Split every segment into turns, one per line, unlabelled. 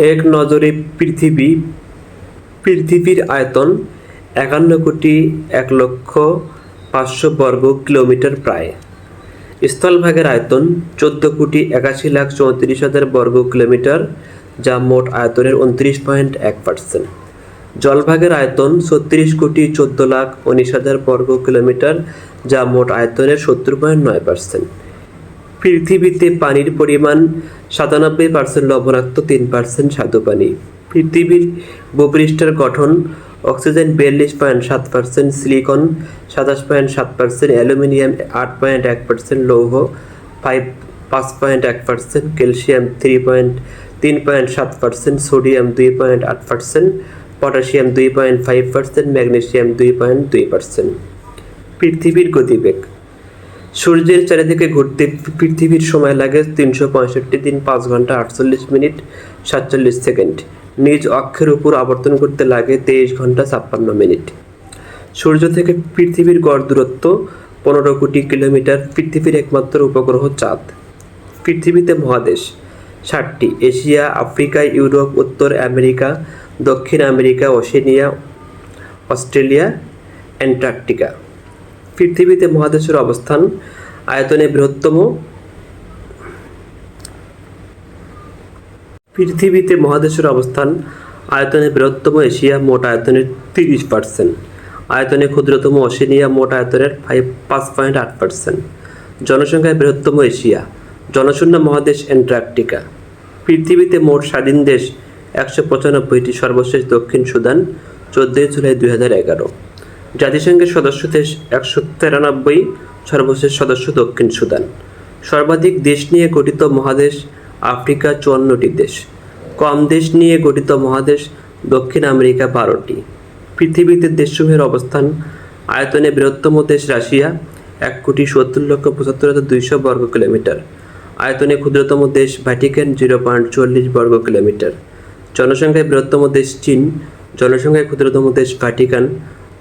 এক নজরে পৃথিবীর আয়তন 51,01,05,000 বর্গ কিলোমিটার প্রায়। স্থলভাগের আয়তন 14,81,34,000 বর্গ কিলোমিটার, যা মোট আয়তনের 29.1%। জলভাগের আয়তন 36,14,19,000 বর্গ কিলোমিটার, যা মোট আয়তনের 70.9%। পৃথিবীতে পানির পরিমাণ 97% লবণাক্ত, 3% স্বাদু পানি। পৃথিবীর ভূপৃষ্ঠের গঠন: অক্সিজেন 42.7%, সিলিকন 27.7%, অ্যালুমিনিয়াম 8.1%, লৌহ 5.1%, ক্যালসিয়াম 3.7%, সোডিয়াম 2.8%, পটাশিয়াম 2.5%, ম্যাগনেসিয়াম 2.2%। পৃথিবীর গতিবেগ: সূর্যের চারিদিকে ঘুরতে পৃথিবীর সময় লাগে 365 দিন, 5 ঘন্টা 48 মিনিট 47 সেকেন্ড। নিজ অক্ষের উপর আবর্তন করতে লাগে 23 ঘন্টা 56 মিনিট। সূর্য থেকে পৃথিবীর গড় দূরত্ব 15 কোটি কিলোমিটার। পৃথিবীর একমাত্র উপগ্রহ চাঁদ। পৃথিবীতে মহাদেশ 7টি: এশিয়া, আফ্রিকা, ইউরোপ, উত্তর আমেরিকা, দক্ষিণ আমেরিকা, ওশেনিয়া, অস্ট্রেলিয়া, অ্যান্টার্কটিকা। পৃথিবীতে মহাদেশের অবস্থান: আয়তনে বৃহত্তম পৃথিবীতে মহাদেশের অবস্থান আয়তনে বৃহত্তম এশিয়া, মোট আয়তনের 30%। আয়তনে ক্ষুদ্রতম ওশেনিয়া, মোট আয়তনের 5.8%। জনসংখ্যায় বৃহত্তম এশিয়া। জনশূন্য মহাদেশ অ্যান্টার্কটিকা। পৃথিবীতে মোট স্বাধীন দেশ 195টি। সর্বশেষ দক্ষিণ সুদান, 14 জুলাই 2011। জাতিসংঘের সদস্য দেশ 193, সর্বশেষ সদস্য দক্ষিণ সুদান। সর্বাধিক দেশ নিয়ে গঠিত মহাদেশ আফ্রিকা, 54টি দেশ। কম দেশ নিয়ে গঠিত মহাদেশ দক্ষিণ আমেরিকা, 12টি। পৃথিবীতে দেশসমূহের অবস্থান: আয়তনে বৃহত্তম দেশ রাশিয়া, 1,70,75,200 বর্গ কিলোমিটার। আয়তনে ক্ষুদ্রতম দেশ ভ্যাটিকান, 0.40 বর্গ কিলোমিটার। জনসংখ্যায় বৃহত্তম দেশ চীন। জনসংখ্যায় ক্ষুদ্রতম দেশ ভ্যাটিকান।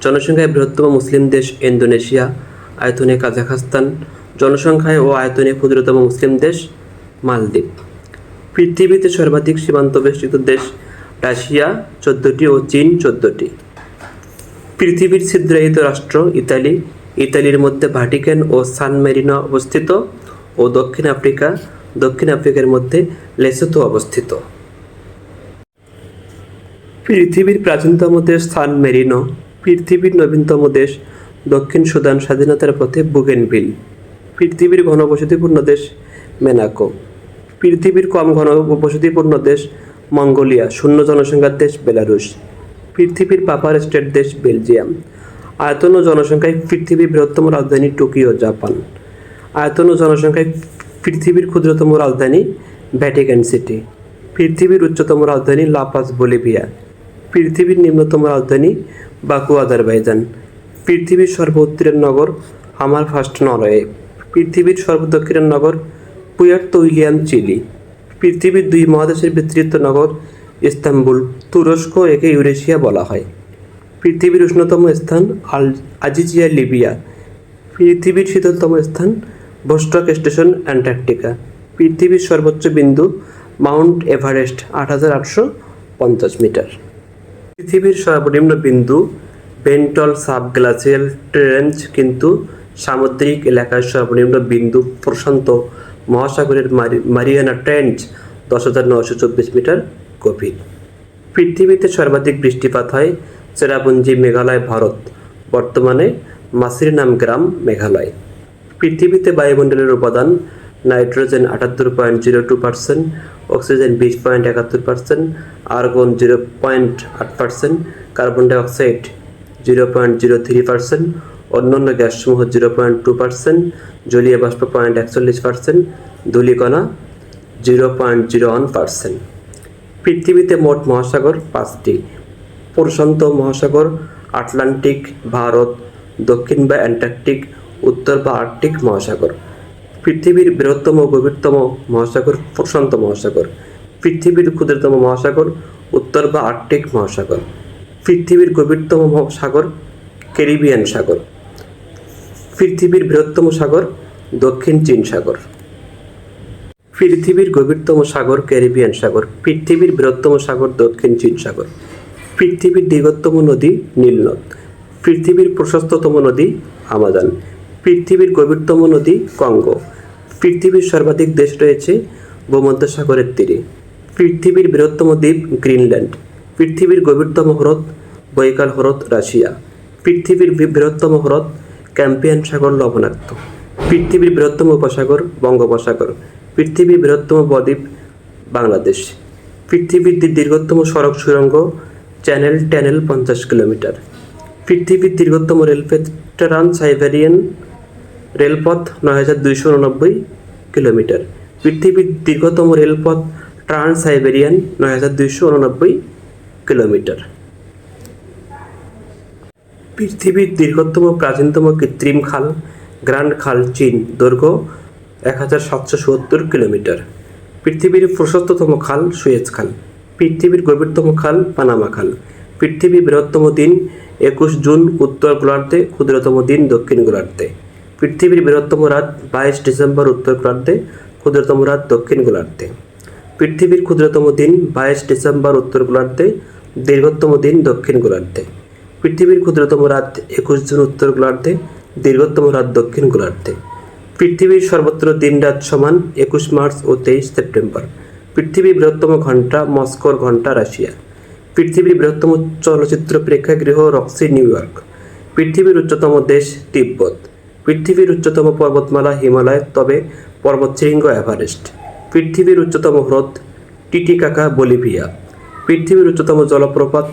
জনসংখ্যায় বৃহত্তম মুসলিম দেশ ইন্দোনেশিয়া। আয়তনে কাজাখস্তান। জনসংখ্যায় ও আয়তনে ক্ষুদ্রতম মুসলিম দেশ মালদ্বীপ। পৃথিবীতে সর্বাধিক সীমান্ত বেষ্টিত দেশ রাশিয়া, 14টি ও চীন, 14টি। পৃথিবীর ছিদ্রায়িত রাষ্ট্র ইতালি। ইতালির মধ্যে ভ্যাটিকান ও সান মেরিনো অবস্থিত ও দক্ষিণ আফ্রিকার মধ্যে লেসোথো অবস্থিত। পৃথিবীর প্রাচীনতম দেশ সান মেরিনো। পৃথিবীর নবীনতম দেশ দক্ষিণ সুদান, স্বাধীনতার পথে বুগেনভিল। পৃথিবীর ঘনবসতিপূর্ণ দেশ মোনাকো। পৃথিবীর কম ঘনবসতিপূর্ণ দেশ মঙ্গোলিয়া। শূন্য জনসংখ্যার দেশ বেলারুশ। পৃথিবীর পাপার স্টেট দেশ বেলজিয়াম। আয়তন ও জনসংখ্যায় পৃথিবীর বৃহত্তম রাজধানী টোকিও, জাপান। আয়তন ও জনসংখ্যায় পৃথিবীর ক্ষুদ্রতম রাজধানী ভ্যাটিকান সিটি। পৃথিবীর উচ্চতম রাজধানী লাপাজ, বলিভিয়া। পৃথিবীর নিম্নতম রাজধানী বাকু, আজারবাইজান। পৃথিবীর সর্ব উত্তরের নগর হামারফাস্ট, নরওয়ে। পৃথিবীর সর্বদক্ষিণের নগর পুয়ার্তো উইলিয়াম, চিলি। পৃথিবীর 2 মহাদেশের বিস্তৃত নগর ইস্তাম্বুল, তুরস্ক। একে ইউরেশিয়া বলা হয়। পৃথিবীর উষ্ণতম স্থান আজিজিয়া, লিবিয়া। পৃথিবীর শীতলতম স্থান ভোস্টক স্টেশন, অ্যান্টার্কটিকা। পৃথিবীর সর্বোচ্চ বিন্দু মাউন্ট এভারেস্ট, 8,850 মিটার। পৃথিবীর সর্বনিম্ন বিন্দু বেন্টল সাবগ্লাসিয়াল ট্রেঞ্চ, কিন্তু সামুদ্রিক এলাকার সর্বনিম্ন বিন্দু প্রশান্ত মহাসাগরের মারিয়ানা ট্রেঞ্চ, 10,924 মিটার গভীর। পৃথিবীতে সর্বাধিক বৃষ্টিপাত হয় চেরাপুঞ্জি, মেঘালয়, ভারত। বর্তমানে মাসিরনাম গ্রাম, মেঘালয়। পৃথিবীতে বায়ুমণ্ডলের উপাদান: nitrogen 78.02%, oxygen 20.71%, argon 0.8%, carbon dioxide 0.03%, অন্যান্য গ্যাসসমূহ 0.2%, জলীয় বাষ্প 0.41%, ধূলিকণা 0.01%। পৃথিবীতে মোট মহাসাগর 5টি: প্রশান্ত মহাসাগর, আটলান্টিক, ভারত, দক্ষিণ বা অ্যান্টার্কটিক, উত্তর বা আর্কটিক মহাসাগর। পৃথিবীর বৃহত্তম ও গভীরতম মহাসাগর প্রশান্ত মহাসাগর। পৃথিবীর ক্ষুদ্রতম মহাসাগর উত্তর বা আর্কটিক মহাসাগর। পৃথিবীর গভীরতম সাগর ক্যারিবিয়ান সাগর। পৃথিবীর বৃহত্তম সাগর দক্ষিণ চীন সাগর। পৃথিবীর গভীরতম সাগর ক্যারিবিয়ান সাগর। পৃথিবীর বৃহত্তম সাগর দক্ষিণ চীন সাগর। পৃথিবীর দীর্ঘতম নদী নীল নদ। পৃথিবীর প্রশস্ততম নদী আমাজন। পৃথিবীর গভীরতম নদী কঙ্গো। পৃথিবীর সর্বাধিক দেশ রয়েছে ভূমধ্যসাগরের তীরে। পৃথিবীর বৃহত্তম দ্বীপ গ্রিনল্যান্ড। পৃথিবীর গভীরতম হ্রদ বৈকাল হ্রদ রাশিয়া। পৃথিবীর বৃহত্তম হ্রদ ক্যাম্পিয়ান সাগর লবণাক্ত। পৃথিবীর বৃহত্তম উপসাগর বঙ্গোপসাগর। পৃথিবীর বৃহত্তম বদ্বীপ বাংলাদেশ। পৃথিবীর দীর্ঘতম সড়ক সুড়ঙ্গ চ্যানেল ট্যানেল 50 কিলোমিটার। পৃথিবীর দীর্ঘতম রেলপথ ট্রান্স সাইবেরিয়ান রেলপথ 9289 কিলোমিটার। পৃথিবীর দীর্ঘতম রেলপথ ট্রান্স সাইবেরিয়ান 9289 কিলোমিটার। পৃথিবীর দীর্ঘতম প্রাচীনতম কৃত্রিম খাল গ্র্যান্ড খাল চীন, দৈর্ঘ্য 1770 কিলোমিটার। পৃথিবীর প্রশস্ততম খাল সুয়েজ খাল। পৃথিবীর গভীরতম খাল পানামা খাল। পৃথিবীর বৃহত্তম দিন 21 জুন উত্তর গোলার্ধে, ক্ষুদ্রতম দিন দক্ষিণ গোলার্ধে। পৃথিবীর বৃহত্তম রাত 22 ডিসেম্বর উত্তর গোলার্ধে, ক্ষুদ্রতম রাত দক্ষিণ গোলার্ধে। পৃথিবীর ক্ষুদ্রতম দিন 22 ডিসেম্বর উত্তর গোলার্ধে, দীর্ঘতম দিন দক্ষিণ গোলার্ধে। পৃথিবীর ক্ষুদ্রতম রাত 21 জুন উত্তর গোলার্ধে, দীর্ঘতম রাত দক্ষিণ গোলার্ধে। পৃথিবীর সর্বত্র দিন রাত সমান 21 মার্চ ও 23 সেপ্টেম্বর। পৃথিবীর বৃহত্তম ঘণ্টা মস্কোর ঘণ্টা রাশিয়া। পৃথিবীর বৃহত্তম চলচ্চিত্র প্রেক্ষাগৃহ রক্সি নিউ ইয়র্ক। পৃথিবীর উচ্চতম দেশ তিব্বত। পৃথিবীর উচ্চতম পর্বতমালা হিমালয়, তবে পর্বতশৃঙ্গ এভারেস্ট। পৃথিবীর উচ্চতম হ্রদ টিটিকাকা বলিভিয়া। পৃথিবীর উচ্চতম জলপ্রপাত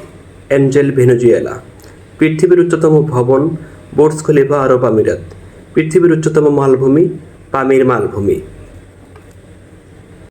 অ্যাঞ্জেল ভেনেজুয়েলা। পৃথিবীর উচ্চতম ভবন বুর্জ খলিফা আরব আমিরাত। পৃথিবীর উচ্চতম মালভূমি পামির মালভূমি।